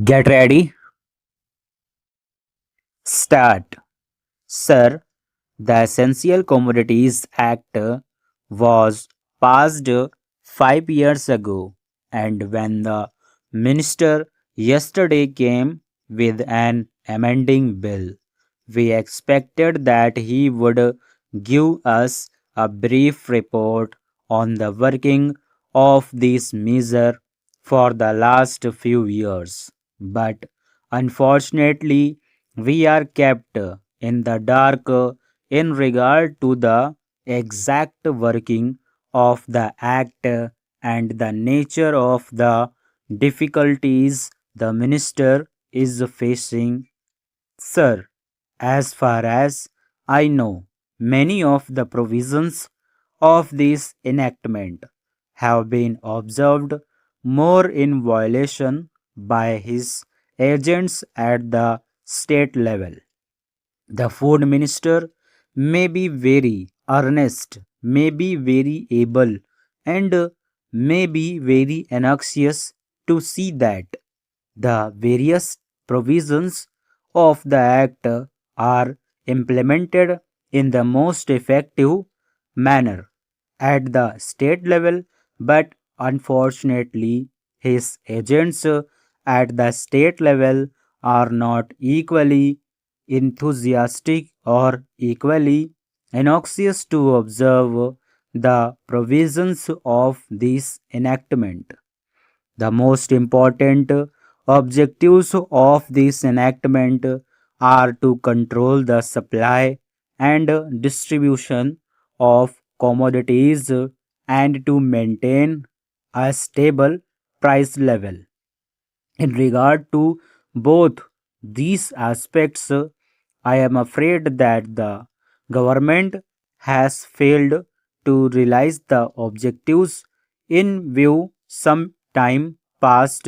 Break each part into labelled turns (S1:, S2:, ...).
S1: Get ready. Start. Sir, the Essential Commodities Act was passed 5 years ago, and when the minister yesterday came with an amending bill, we expected that he would give us a brief report on the working of this measure for the last few years. But unfortunately, we are kept in the dark in regard to the exact working of the act and the nature of the difficulties the minister is facing. Sir, as far as I know, many of the provisions of this enactment have been observed more in violation by his agents at the state level. The food minister may be very earnest, may be very able, and may be very anxious to see that the various provisions of the Act are implemented in the most effective manner at the state level, but unfortunately, his agents at the state level are not equally enthusiastic or equally anxious to observe the provisions of this enactment. The most important objectives of this enactment are to control the supply and distribution of commodities and to maintain a stable price level. In regard to both these aspects, I am afraid that the government has failed to realize the objectives in view some time past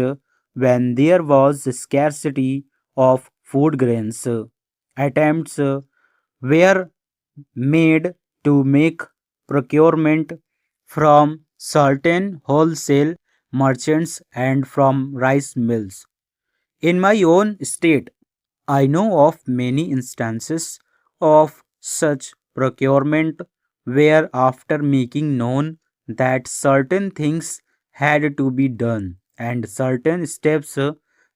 S1: when there was scarcity of food grains. Attempts were made to make procurement from certain wholesale merchants and from rice mills. In my own state, I know of many instances of such procurement where, after making known that certain things had to be done and certain steps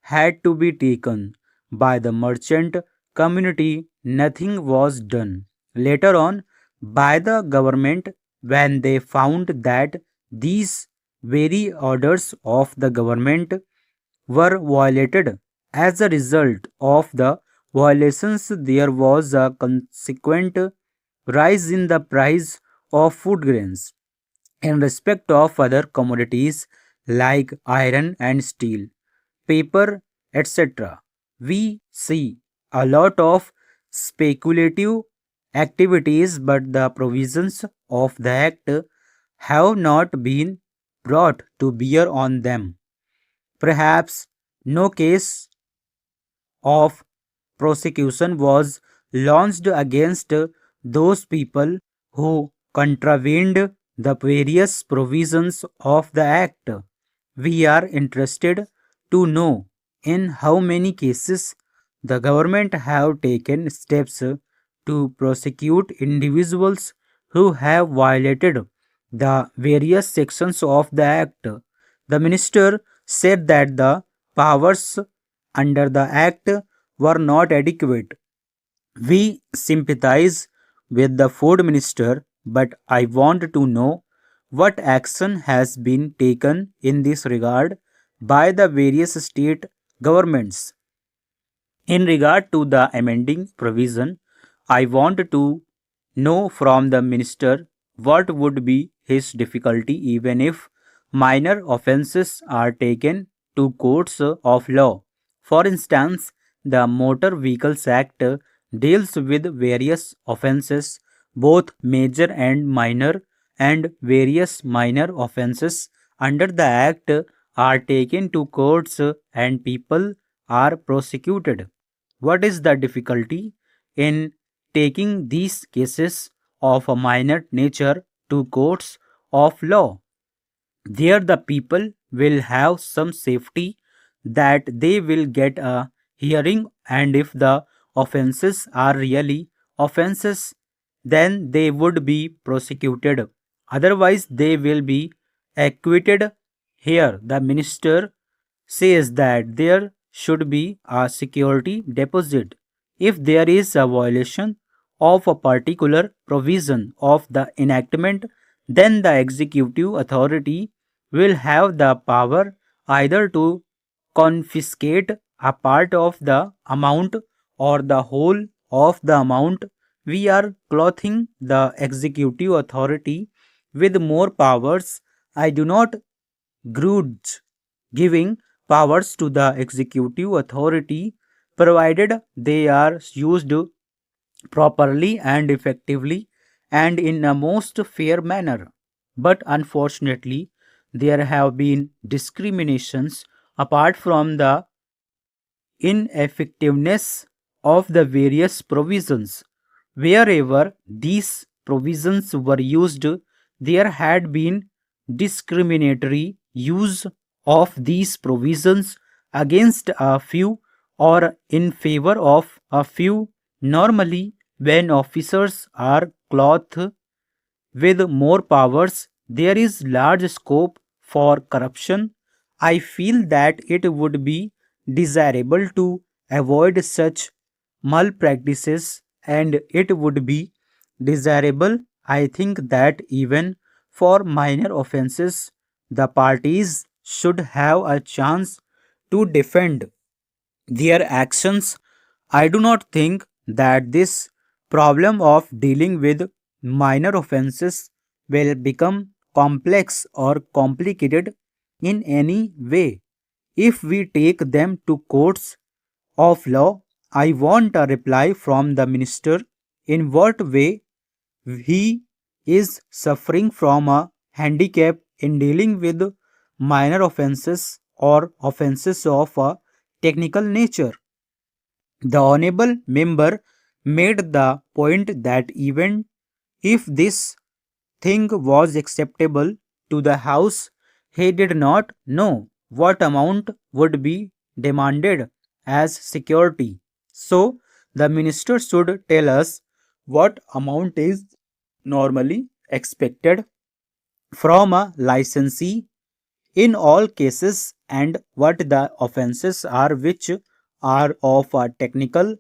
S1: had to be taken by the merchant community, nothing was done. Later on, by the government, when they found that these very orders of the government were violated. As a result of the violations, there was a consequent rise in the price of food grains in respect of other commodities like iron and steel, paper, etc. We see a lot of speculative activities, but the provisions of the Act have not been brought to bear on them. Perhaps no case of prosecution was launched against those people who contravened the various provisions of the Act. We are interested to know in how many cases the government have taken steps to prosecute individuals who have violated the various sections of the Act. The minister said that the powers under the Act were not adequate. We sympathize with the food minister, but I want to know what action has been taken in this regard by the various state governments. In regard to the amending provision, I want to know from the minister what would be his difficulty even if minor offences are taken to courts of law. For instance, the Motor Vehicles Act deals with various offences, both major and minor, and various minor offences under the Act are taken to courts and people are prosecuted. What is the difficulty in taking these cases of a minor nature to courts of law? There, the people will have some safety that they will get a hearing, and if the offenses are really offenses, then they would be prosecuted. Otherwise, they will be acquitted. Here, the minister says that there should be a security deposit if there is a violation of a particular provision of the enactment. Then the executive authority will have the power either to confiscate a part of the amount or the whole of the amount. We are clothing the executive authority with more powers. I do not grudge giving powers to the executive authority, provided they are used properly and effectively and in a most fair manner. But unfortunately, there have been discriminations apart from the ineffectiveness of the various provisions. Wherever these provisions were used, there had been discriminatory use of these provisions against a few or in favor of a few. Normally, when officers are clothed with more powers, there is large scope for corruption. I feel that it would be desirable to avoid such malpractices, and it would be desirable, I think, that even for minor offenses, the parties should have a chance to defend their actions. I do not think that this problem of dealing with minor offenses will become complex or complicated in any way if we take them to courts of law. I want a reply from the minister in what way he is suffering from a handicap in dealing with minor offenses or offenses of a technical nature. The honorable member made the point that even if this thing was acceptable to the House, he did not know what amount would be demanded as security. So, the minister should tell us what amount is normally expected from a licensee in all cases and what the offenses are which are of a technical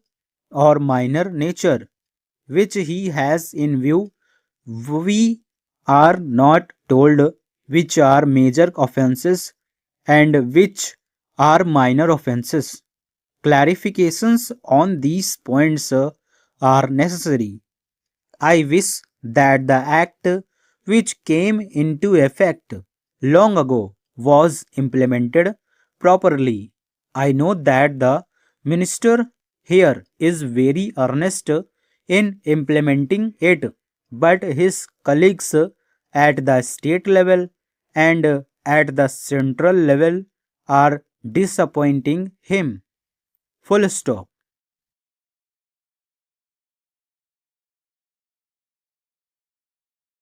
S1: or minor nature which he has in view. We are not told which are major offenses and which are minor offenses. Clarifications on these points are necessary. I wish that the act which came into effect long ago was implemented properly. I know that the minister here is very earnest in implementing it, but his colleagues at the state level and at the central level are disappointing him. Full stop.